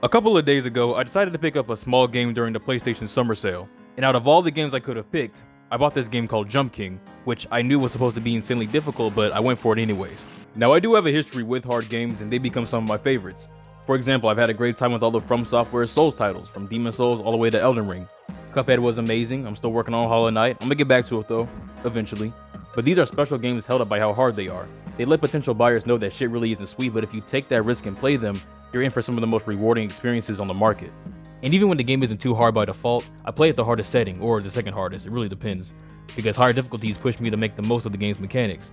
A couple of days ago, I decided to pick up a small game during the PlayStation Summer Sale, and out of all the games I could have picked, I bought this game called Jump King, which I knew was supposed to be insanely difficult, but I went for it anyways. Now I do have a history with hard games, and they become some of my favorites. For example, I've had a great time with all the From Software Souls titles, from Demon Souls all the way to Elden Ring. Cuphead was amazing. I'm still working on Hollow Knight. I'm gonna get back to it though, eventually. But these are special games held up by how hard they are. They let potential buyers know that shit really isn't sweet, but if you take that risk and play them, you're in for some of the most rewarding experiences on the market. And even when the game isn't too hard by default, I play at the hardest setting, or the second hardest, it really depends, because higher difficulties push me to make the most of the game's mechanics.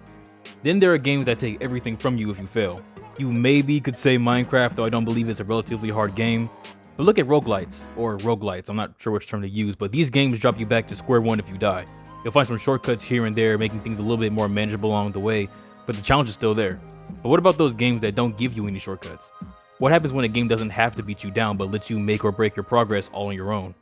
Then there are games that take everything from you if you fail. You maybe could say Minecraft, though I don't believe it's a relatively hard game. But look at roguelites, or roguelites, I'm not sure which term to use, but these games drop you back to square one if you die. You'll find some shortcuts here and there, making things a little bit more manageable along the way, but the challenge is still there. But what about those games that don't give you any shortcuts? What happens when a game doesn't have to beat you down, but lets you make or break your progress all on your own?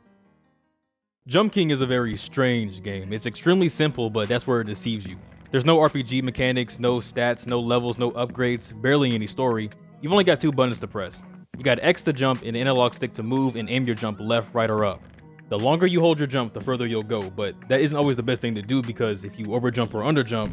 Jump King is a very strange game. It's extremely simple, but that's where it deceives you. There's no RPG mechanics, no stats, no levels, no upgrades, barely any story. You've only got two buttons to press. You got X to jump and analog stick to move and aim your jump left, right, or up. The longer you hold your jump, the further you'll go, but that isn't always the best thing to do because if you overjump or underjump,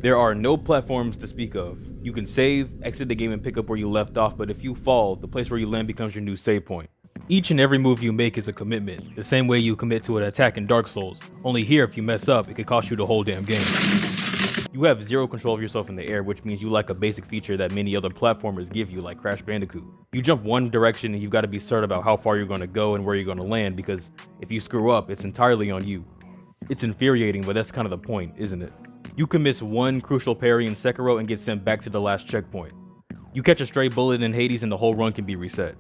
there are no platforms to speak of. You can save, exit the game and pick up where you left off, but if you fall, the place where you land becomes your new save point. Each and every move you make is a commitment, the same way you commit to an attack in Dark Souls. Only here, if you mess up, it could cost you the whole damn game. You have zero control of yourself in the air, which means you lack a basic feature that many other platformers give you, like Crash Bandicoot. You jump one direction and you've got to be certain about how far you're going to go and where you're going to land, because if you screw up, it's entirely on you. It's infuriating, but that's kind of the point, isn't it? You can miss one crucial parry in Sekiro and get sent back to the last checkpoint. You catch a stray bullet in Hades and the whole run can be reset.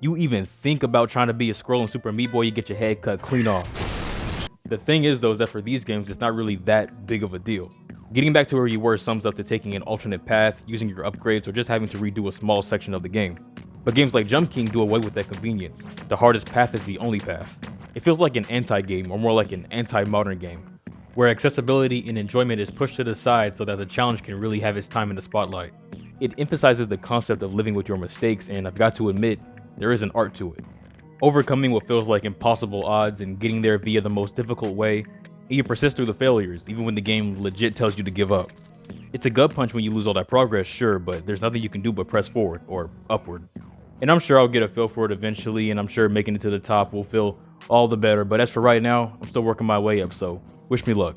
You even think about trying to be a scroll in Super Meat Boy, you get your head cut clean off. The thing is though, is that for these games, it's not really that big of a deal. Getting back to where you were sums up to taking an alternate path, using your upgrades, or just having to redo a small section of the game. But games like Jump King do away with that convenience. The hardest path is the only path. It feels like an anti-game, or more like an anti-modern game, where accessibility and enjoyment is pushed to the side so that the challenge can really have its time in the spotlight. It emphasizes the concept of living with your mistakes, and I've got to admit, there is an art to it. Overcoming what feels like impossible odds and getting there via the most difficult way, and you persist through the failures, even when the game legit tells you to give up. It's a gut punch when you lose all that progress, sure, but there's nothing you can do but press forward, or upward. And I'm sure I'll get a feel for it eventually, and I'm sure making it to the top will feel all the better, but as for right now, I'm still working my way up, so wish me luck.